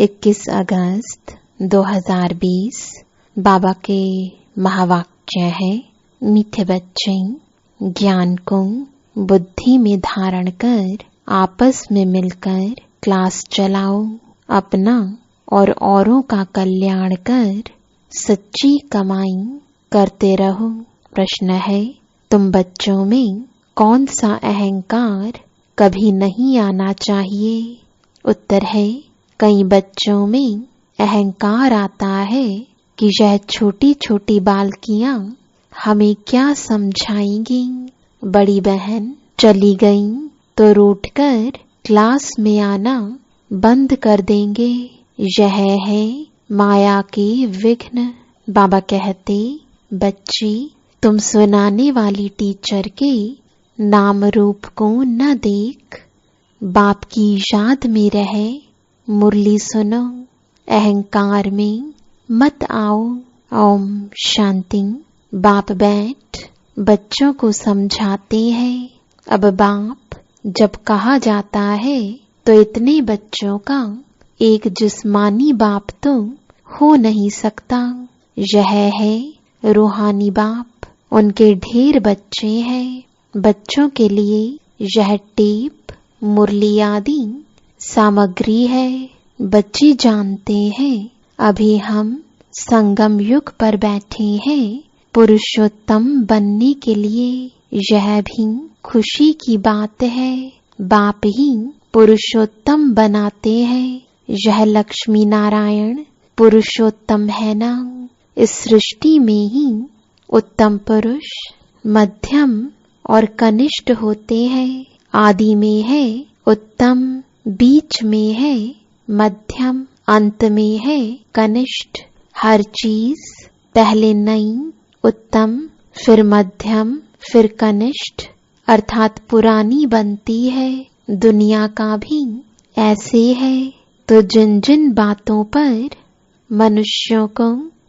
21 अगस्त 2020। बाबा के महावाक्य है, मीठे बच्चे, ज्ञान को बुद्धि में धारण कर आपस में मिलकर क्लास चलाओ। अपना और औरों का कल्याण कर सच्ची कमाई करते रहो। प्रश्न है, तुम बच्चों में कौन सा अहंकार कभी नहीं आना चाहिए? उत्तर है, कई बच्चों में अहंकार आता है कि यह छोटी छोटी बालकियां हमें क्या समझाएंगी। बड़ी बहन चली गई तो रूठकर क्लास में आना बंद कर देंगे। यह है माया के विघ्न। बाबा कहते, बच्चे, तुम सुनाने वाली टीचर के नाम रूप को न देख, बाप की याद में रहे मुरली सुनो। अहंकार में मत आओ। ओम शांति। बाप बैठ बच्चों को समझाते हैं। अब बाप जब कहा जाता है तो इतने बच्चों का एक जिस्मानी बाप तो हो नहीं सकता। यह है रूहानी बाप। उनके ढेर बच्चे हैं। बच्चों के लिए यह टेप, मुरली आदि सामग्री है। बच्चे जानते हैं अभी हम संगम युग पर बैठे हैं पुरुषोत्तम बनने के लिए। यह भी खुशी की बात है। बाप ही पुरुषोत्तम बनाते हैं। यह लक्ष्मी नारायण पुरुषोत्तम है ना। इस सृष्टि में ही उत्तम पुरुष, मध्यम और कनिष्ठ होते हैं। आदि में है उत्तम, बीच में है मध्यम, अंत में है कनिष्ठ। हर चीज पहले नई, उत्तम, फिर मध्यम, फिर कनिष्ठ अर्थात पुरानी बनती है। दुनिया का भी ऐसे है। तो जिन जिन बातों पर मनुष्यों को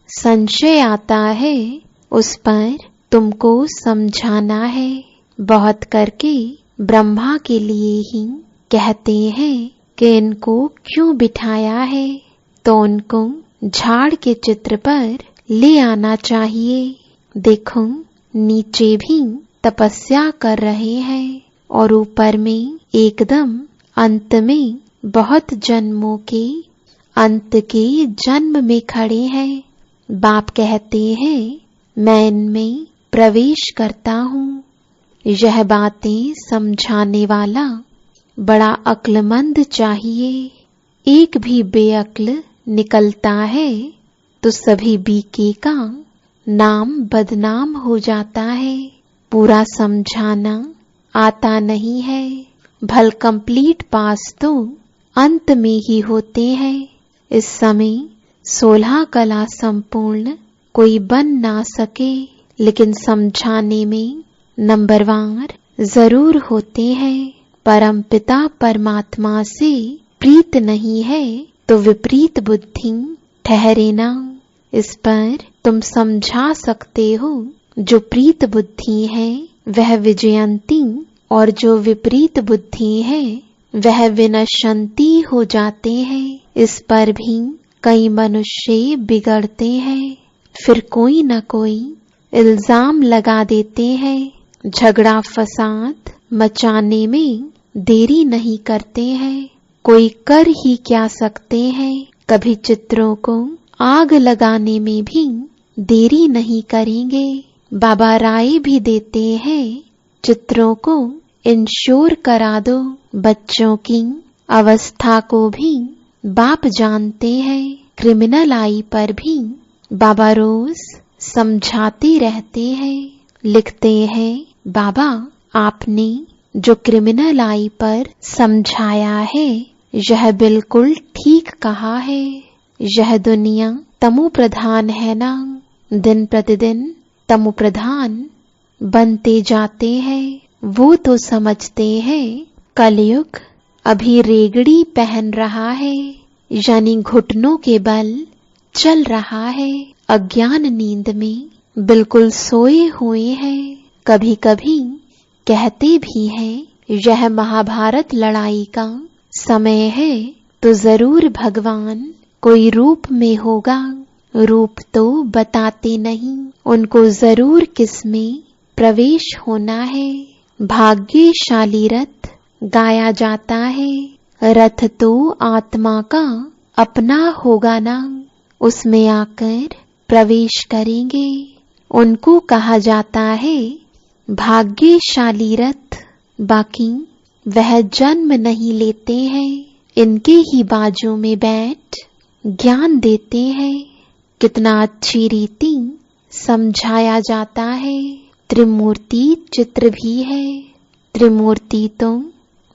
संशय आता है उस पर तुमको समझाना है। बहुत करके ब्रह्मा के लिए ही कहते हैं कि इनको क्यों बिठाया है, तो उनको झाड़ के चित्र पर ले आना चाहिए। देखो, नीचे भी तपस्या कर रहे हैं और ऊपर में एकदम अंत में बहुत जन्मों के अंत के जन्म में खड़े हैं। बाप कहते हैं, मैं इनमें प्रवेश करता हूँ। यह बातें समझाने वाला बड़ा अक्लमंद चाहिए। एक भी बेअक्ल निकलता है तो सभी बीके का नाम बदनाम हो जाता है। पूरा समझाना आता नहीं है। भल कंप्लीट पास तो अंत में ही होते हैं। इस समय 16 कला संपूर्ण कोई बन ना सके, लेकिन समझाने में नंबरवार जरूर होते हैं। परम पिता परमात्मा से प्रीत नहीं है तो विपरीत बुद्धि ठहरे ना। इस पर तुम समझा सकते हो। जो प्रीत बुद्धि है वह विजयंती और जो विपरीत बुद्धि है वह विनशंती हो जाते हैं। इस पर भी कई मनुष्य बिगड़ते हैं। फिर कोई न कोई इल्जाम लगा देते हैं। झगड़ा फसाद मचाने में देरी नहीं करते हैं। कोई कर ही क्या सकते हैं। कभी चित्रों को आग लगाने में भी देरी नहीं करेंगे। बाबा राय भी देते हैं, चित्रों को इंश्योर करा दो। बच्चों की अवस्था को भी बाप जानते हैं। क्रिमिनल आई पर भी बाबा रोज समझाते रहते हैं। लिखते हैं, बाबा आपने जो क्रिमिनल आई पर समझाया है यह बिल्कुल ठीक कहा है। यह दुनिया तमो प्रधान है ना। दिन प्रतिदिन तमो प्रधान बनते जाते हैं। वो तो समझते हैं कलयुग अभी रेगड़ी पहन रहा है, यानी घुटनों के बल चल रहा है। अज्ञान नींद में बिल्कुल सोए हुए हैं। कभी कभी कहते भी हैं यह महाभारत लड़ाई का समय है तो जरूर भगवान कोई रूप में होगा। रूप तो बताते नहीं, उनको जरूर किसमें प्रवेश होना है। भाग्यशाली रथ गाया जाता है, रथ तो आत्मा का अपना होगा ना, उसमें आकर प्रवेश करेंगे। उनको कहा जाता है भाग्यशाली रथ। बाकी वह जन्म नहीं लेते हैं, इनके ही बाजू में बैठ ज्ञान देते हैं। कितना अच्छी रीति समझाया जाता है। त्रिमूर्ति चित्र भी है। त्रिमूर्ति तो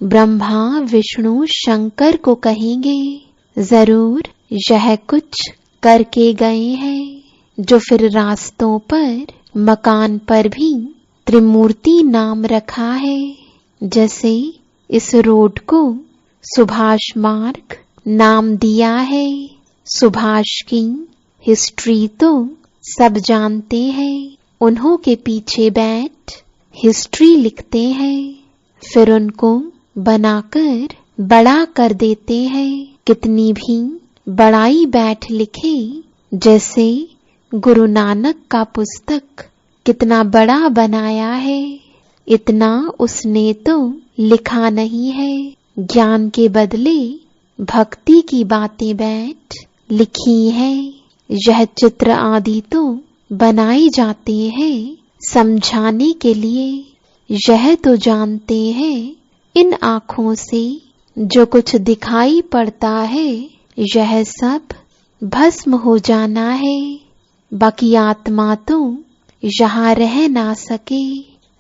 ब्रह्मा विष्णु शंकर को कहेंगे। जरूर यह कुछ करके गए हैं, जो फिर रास्तों पर मकान पर भी त्रिमूर्ति नाम रखा है। जैसे इस रोड को सुभाष मार्ग नाम दिया है। सुभाष की हिस्ट्री तो सब जानते हैं, उन्हों के पीछे बैठ हिस्ट्री लिखते हैं, फिर उनको बनाकर बड़ा कर देते हैं। कितनी भी बड़ाई बैठ लिखे, जैसे गुरु नानक का पुस्तक कितना बड़ा बनाया है, इतना उसने तो लिखा नहीं है। ज्ञान के बदले भक्ति की बातें बैठ लिखी है। यह चित्र आदि तो बनाए जाते हैं समझाने के लिए। यह तो जानते हैं इन आँखों से जो कुछ दिखाई पड़ता है, यह सब भस्म हो जाना है। बाकी आत्मा तो यहाँ रह ना सके,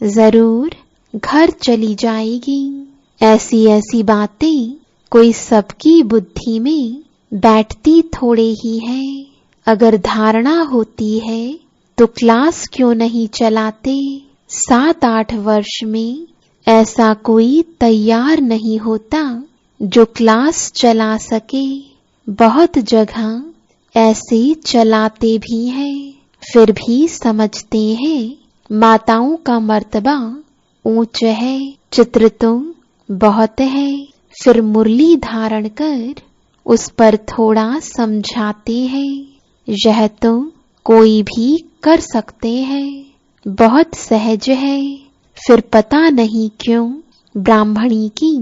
जरूर घर चली जाएगी। ऐसी ऐसी बातें कोई सबकी बुद्धि में बैठती थोड़े ही है। अगर धारणा होती है तो क्लास क्यों नहीं चलाते। 7-8 वर्ष में ऐसा कोई तैयार नहीं होता जो क्लास चला सके। बहुत जगह ऐसे चलाते भी हैं, फिर भी समझते हैं माताओं का मर्तबा ऊंच है। चित्र तो बहुत है, फिर मुरली धारण कर उस पर थोड़ा समझाते हैं। यह तो कोई भी कर सकते हैं, बहुत सहज है। फिर पता नहीं क्यों ब्राह्मणी की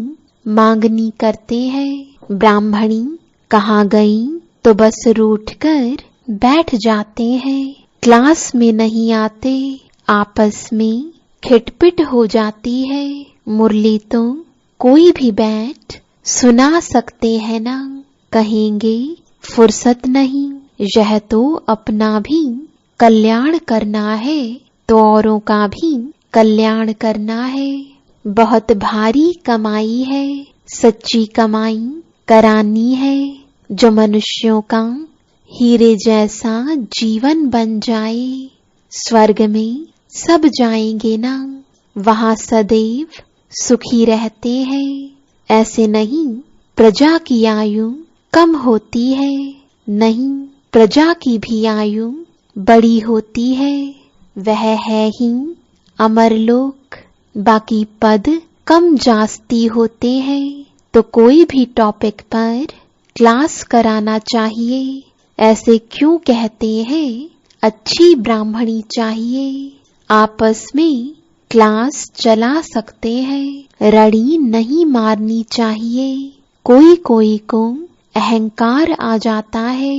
मांगनी करते हैं। ब्राह्मणी कहाँ गई तो बस रूठ कर बैठ जाते हैं। क्लास में नहीं आते, आपस में खिटपिट हो जाती है। मुरली तो कोई भी बैठ सुना सकते हैं ना, कहेंगे फुर्सत नहीं। यह तो अपना भी कल्याण करना है, तो औरों का भी कल्याण करना है। बहुत भारी कमाई है, सच्ची कमाई करानी है, जो मनुष्यों का हीरे जैसा जीवन बन जाए। स्वर्ग में सब जाएंगे ना, वहां सदैव सुखी रहते हैं। ऐसे नहीं प्रजा की आयु कम होती है, नहीं प्रजा की भी आयु बड़ी होती है। वह है ही अमरलोक। बाकी पद कम जास्ती होते हैं, तो कोई भी टॉपिक पर क्लास कराना चाहिए। ऐसे क्यों कहते हैं अच्छी ब्राह्मणी चाहिए। आपस में क्लास चला सकते हैं, रड़ी नहीं मारनी चाहिए। कोई कोई को अहंकार आ जाता है।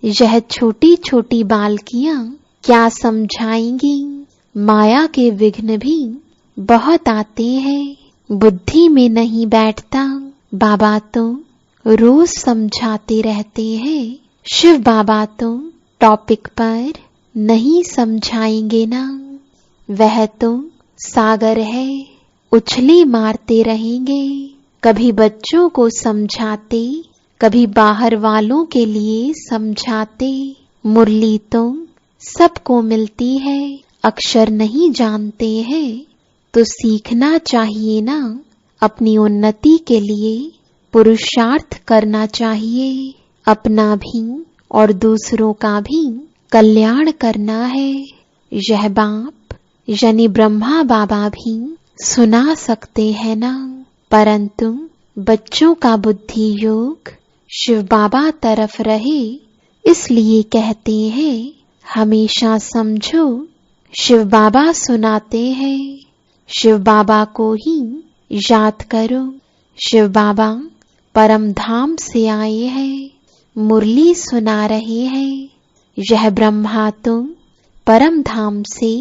यह छोटी छोटी बालकियां क्या समझाएंगी। माया के विघ्न भी बहुत आते हैं, बुद्धि में नहीं बैठता। बाबा तो रोज समझाते रहते हैं, शिव बाबा तो टॉपिक पर नहीं समझाएंगे ना। वह तो सागर है, उछले मारते रहेंगे। कभी बच्चों को समझाते, कभी बाहर वालों के लिए समझाते। मुरली तो सबको मिलती है, अक्षर नहीं जानते हैं तो सीखना चाहिए ना। अपनी उन्नति के लिए पुरुषार्थ करना चाहिए। अपना भी और दूसरों का भी कल्याण करना है। यह बाप यानी ब्रह्मा बाबा भी सुना सकते हैं ना, परंतु बच्चों का बुद्धि योग शिव बाबा तरफ रहे, इसलिए कहते हैं हमेशा समझो शिव बाबा सुनाते हैं। शिव बाबा को ही याद करो। शिव बाबा परम धाम से आए हैं, मुरली सुना रहे हैं। यह ब्रह्मा तुम परम धाम से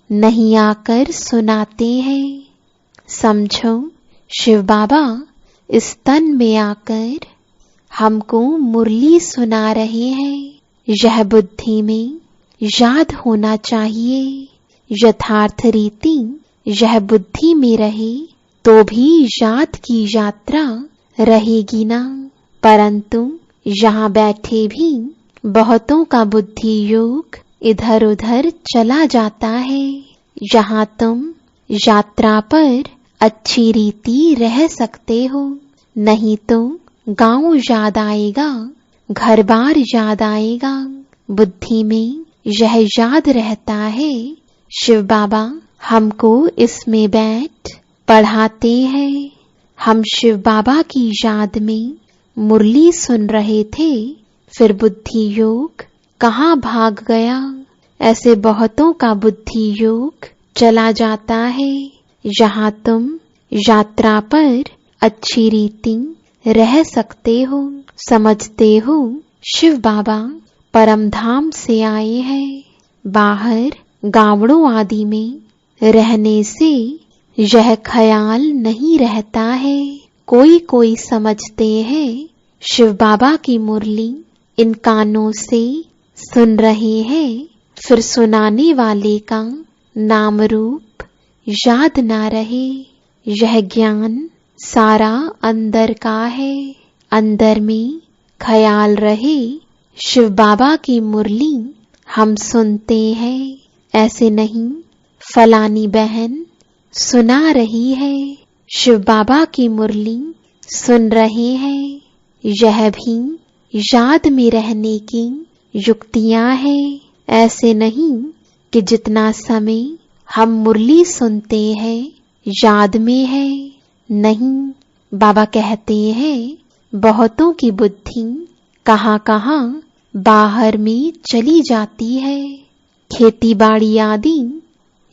नहीं आकर सुनाते हैं। समझो शिव बाबा इस तन में आकर हमको मुरली सुना रहे हैं। यह बुद्धि में याद होना चाहिए। यथार्थ रीति यह बुद्धि में रहे तो भी याद की यात्रा रहेगी ना। परंतु यहाँ बैठे भी बहुतों का बुद्धि योग इधर उधर चला जाता है। यहाँ तुम यात्रा पर अच्छी रीति रह सकते हो, नहीं तो गांव याद आएगा, घर बार याद आएगा। बुद्धि में यह याद रहता है शिव बाबा हमको इसमें बैठ पढ़ाते हैं। हम शिव बाबा की याद में मुरली सुन रहे थे, फिर बुद्धि योग कहाँ भाग गया। ऐसे बहुतों का बुद्धि योग चला जाता है। यहाँ तुम यात्रा पर अच्छी रीति रह सकते हो, समझते हो शिव बाबा परम धाम से आए हैं। बाहर गावड़ों आदि में रहने से यह ख्याल नहीं रहता है। कोई कोई समझते हैं शिव बाबा की मुरली इन कानों से सुन रहे हैं, फिर सुनाने वाले का नाम रूप याद ना रहे। यह ज्ञान सारा अंदर का है। अंदर में ख्याल रहे शिव बाबा की मुरली हम सुनते हैं। ऐसे नहीं फलानी बहन सुना रही है, शिव बाबा की मुरली सुन रहे हैं। यह भी याद में रहने की युक्तियां हैं। ऐसे नहीं कि जितना समय हम मुरली सुनते हैं याद में है। नहीं, बाबा कहते हैं बहुतों की बुद्धि कहाँ कहाँ बाहर में चली जाती है। खेती बाड़ी आदि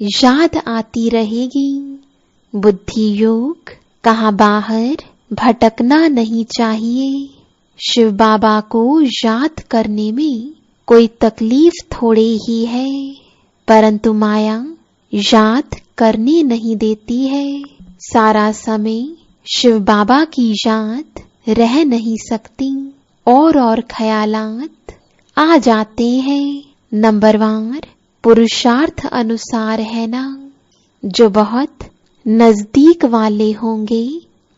याद आती रहेगी। बुद्धि योग कहाँ बाहर भटकना नहीं चाहिए। शिव बाबा को याद करने में कोई तकलीफ थोड़े ही है, परंतु माया याद करने नहीं देती है। सारा समय शिव बाबा की याद रह नहीं सकती, और ख्यालात आ जाते हैं। नंबरवार पुरुषार्थ अनुसार है ना। जो बहुत नजदीक वाले होंगे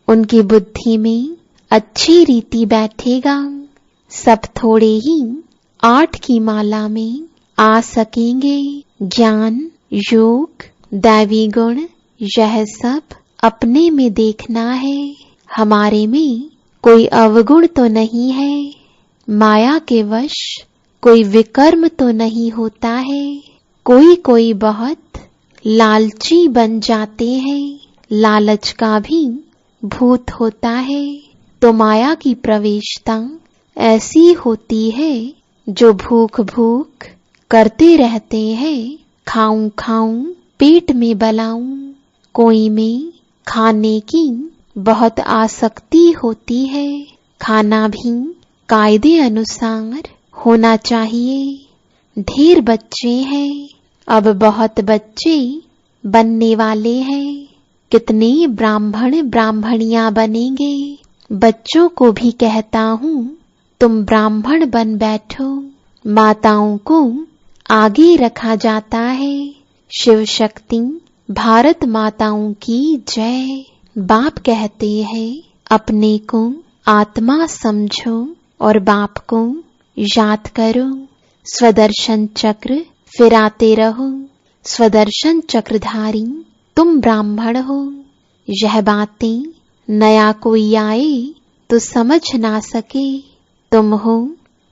उनकी बुद्धि में अच्छी रीति बैठेगा। सब थोड़े ही 8 की माला में आ सकेंगे। ज्ञान, योग, दैवी गुण यह सब अपने में देखना है। हमारे में कोई अवगुण तो नहीं है। माया के वश कोई विकर्म तो नहीं होता है। कोई कोई बहुत लालची बन जाते हैं। लालच का भी भूत होता है। तो माया की प्रवेशता ऐसी होती है जो भूख भूख करते रहते हैं। खाऊं खाऊं पेट में बलाऊं। कोई में खाने की बहुत आसक्ति होती है। खाना भी कायदे अनुसार होना चाहिए। ढेर बच्चे हैं, अब बहुत बच्चे बनने वाले हैं। कितने ब्राह्मण ब्राह्मणियां बनेंगे। बच्चों को भी कहता हूँ तुम ब्राह्मण बन बैठो। माताओं को आगे रखा जाता है। शिव शक्ति भारत माताओं की जय। बाप कहते हैं अपने को आत्मा समझो और बाप को याद करो। स्वदर्शन चक्र फिराते रहो। स्वदर्शन चक्रधारी तुम ब्राह्मण हो। यह बातें नया कोई आए तो समझ ना सके। तुम हो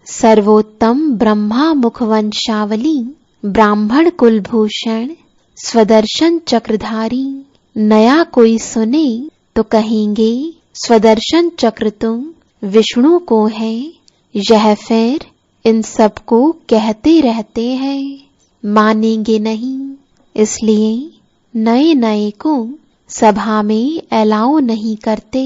सर्वोत्तम ब्रह्मा मुख वंशावली, ब्राह्मण कुलभूषण, स्वदर्शन चक्रधारी। नया कोई सुने तो कहेंगे स्वदर्शन चक्र तो विष्णु को है, यह फिर इन सबको कहते रहते हैं। मानेंगे नहीं, इसलिए नए नए को सभा में अलाउ नहीं करते।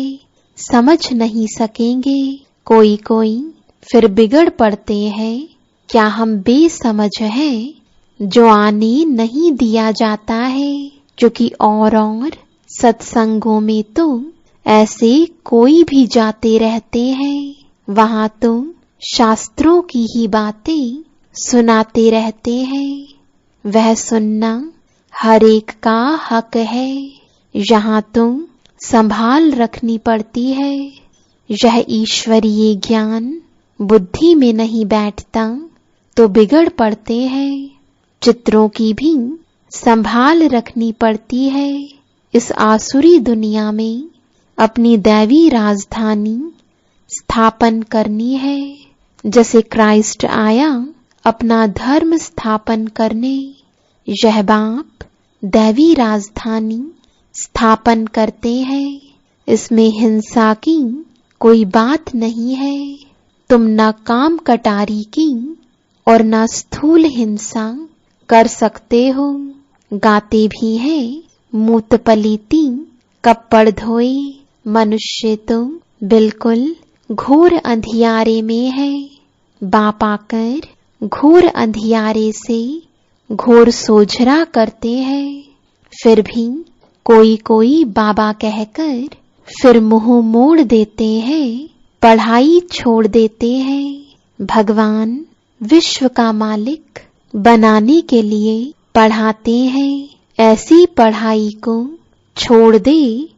समझ नहीं सकेंगे कोई कोई, फिर बिगड़ पड़ते हैं। क्या हम बेसमझ हैं जो आने नहीं दिया जाता है? क्योंकि और सत्संगों में तो ऐसे कोई भी जाते रहते हैं, वहां तो शास्त्रों की ही बातें सुनाते रहते हैं। वह सुनना हर एक का हक है। यहाँ तो संभाल रखनी पड़ती है। यह ईश्वरीय ज्ञान बुद्धि में नहीं बैठता तो बिगड़ पड़ते हैं। चित्रों की भी संभाल रखनी पड़ती है। इस आसुरी दुनिया में अपनी दैवी राजधानी स्थापन करनी है। जैसे क्राइस्ट आया अपना धर्म स्थापन करने, यह बाप दैवी राजधानी स्थापन करते हैं। इसमें हिंसा की कोई बात नहीं है। तुम न काम कटारी की और न स्थूल हिंसा कर सकते हो। गाते भी हैं मूत पलीती कपड़ धोए। मनुष्य तो बिल्कुल घोर अंधियारे में है। बाप आकर घोर अंधियारे से घोर सोझरा करते हैं। फिर भी कोई कोई बाबा कहकर फिर मुंह मोड़ देते हैं, पढ़ाई छोड़ देते हैं। भगवान विश्व का मालिक बनाने के लिए पढ़ाते हैं। ऐसी पढ़ाई को छोड़ दे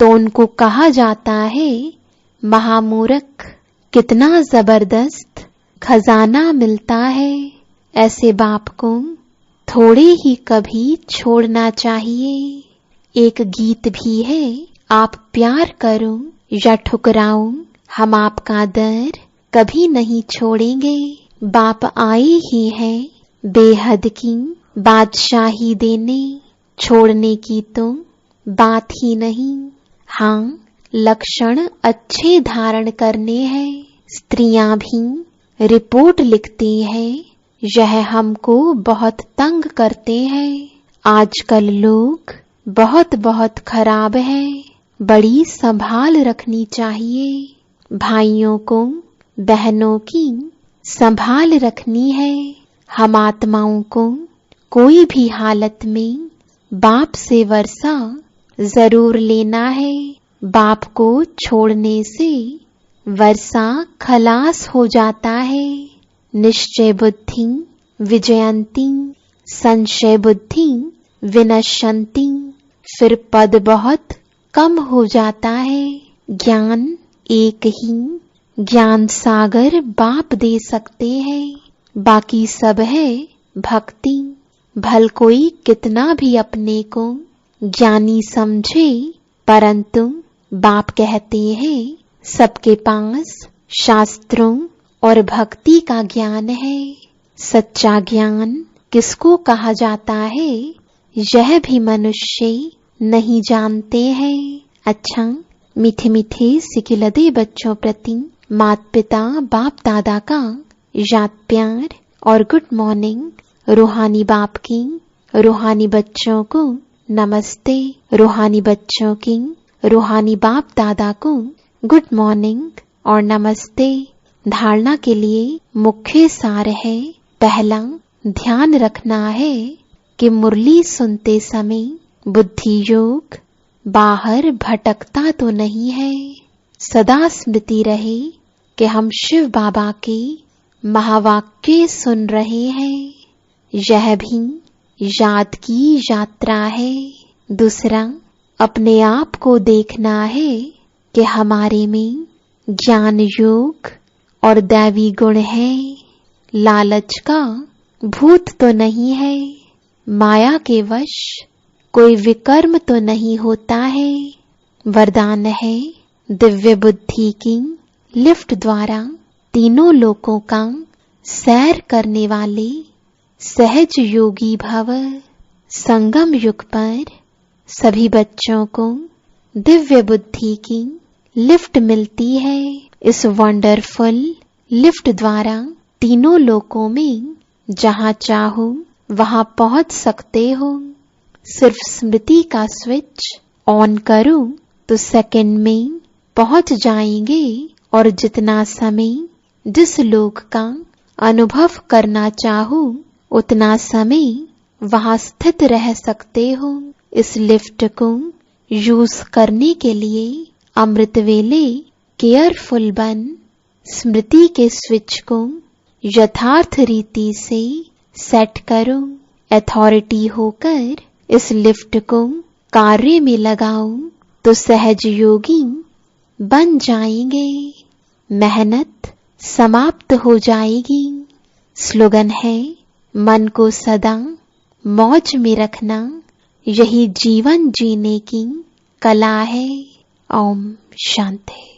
तो उनको कहा जाता है महामूर्ख। कितना जबरदस्त खजाना मिलता है। ऐसे बाप को थोड़े ही कभी छोड़ना चाहिए। एक गीत भी है, आप प्यार करो या ठुकराओ, हम आपका दर कभी नहीं छोड़ेंगे। बाप आए ही हैं बेहद की बादशाही देने, छोड़ने की तो बात ही नहीं। हाँ, लक्षण अच्छे धारण करने हैं। स्त्रियां भी रिपोर्ट लिखती हैं, यह हमको बहुत तंग करते हैं। आजकल लोग बहुत बहुत खराब हैं। बड़ी संभाल रखनी चाहिए। भाइयों को बहनों की संभाल रखनी है। हम आत्माओं को कोई भी हालत में बाप से वर्षा जरूर लेना है। बाप को छोड़ने से वर्षा खलास हो जाता है। निश्चय बुद्धि विजयंती, संशय बुद्धि विनश्यंती। फिर पद बहुत कम हो जाता है। ज्ञान एक ही ज्ञान सागर बाप दे सकते हैं, बाकी सब है भक्ति। भल कोई कितना भी अपने को ज्ञानी समझे, परंतु बाप कहते हैं सबके पास शास्त्रों और भक्ति का ज्ञान है। सच्चा ज्ञान किसको कहा जाता है, यह भी मनुष्य नहीं जानते हैं। अच्छा, मीठे मीठे सिकिलदे बच्चों प्रति माता पिता बाप दादा का याद प्यार और गुड मॉर्निंग। रूहानी बाप की रूहानी बच्चों को नमस्ते। रूहानी बच्चों की रूहानी बाप दादा को गुड मॉर्निंग और नमस्ते। धारणा के लिए मुख्य सार है। पहला, ध्यान रखना है कि मुरली सुनते समय बुद्धि योग बाहर भटकता तो नहीं है। सदा स्मृति रहे कि हम शिव बाबा के महावाक्य सुन रहे हैं। यह भी याद की यात्रा है। दूसरा, अपने आप को देखना है कि हमारे में ज्ञान योग और दैवी गुण है। लालच का भूत तो नहीं है। माया के वश कोई विकर्म तो नहीं होता है। वरदान है दिव्य बुद्धि की लिफ्ट द्वारा तीनों लोकों का सैर करने वाले सहज योगी भव। संगम युग पर सभी बच्चों को दिव्य बुद्धि की लिफ्ट मिलती है। इस वंडरफुल लिफ्ट द्वारा तीनों लोकों में जहां चाहो वहां पहुंच सकते हो। सिर्फ स्मृति का स्विच ऑन करो तो सेकंड में पहुंच जाएंगे और जितना समय जिस लोक का अनुभव करना चाहो उतना समय वहां स्थित रह सकते हो। इस लिफ्ट को यूज करने के लिए अमृत वेले केयरफुल बन स्मृति के स्विच को यथार्थ रीति से सेट करो। अथॉरिटी होकर इस लिफ्ट को कार्य में लगाओ तो सहज योगी बन जाएंगे। मेहनत समाप्त हो जाएगी। स्लोगन है, मन को सदा मौज में रखना यही जीवन जीने की कला है। ओम शांति।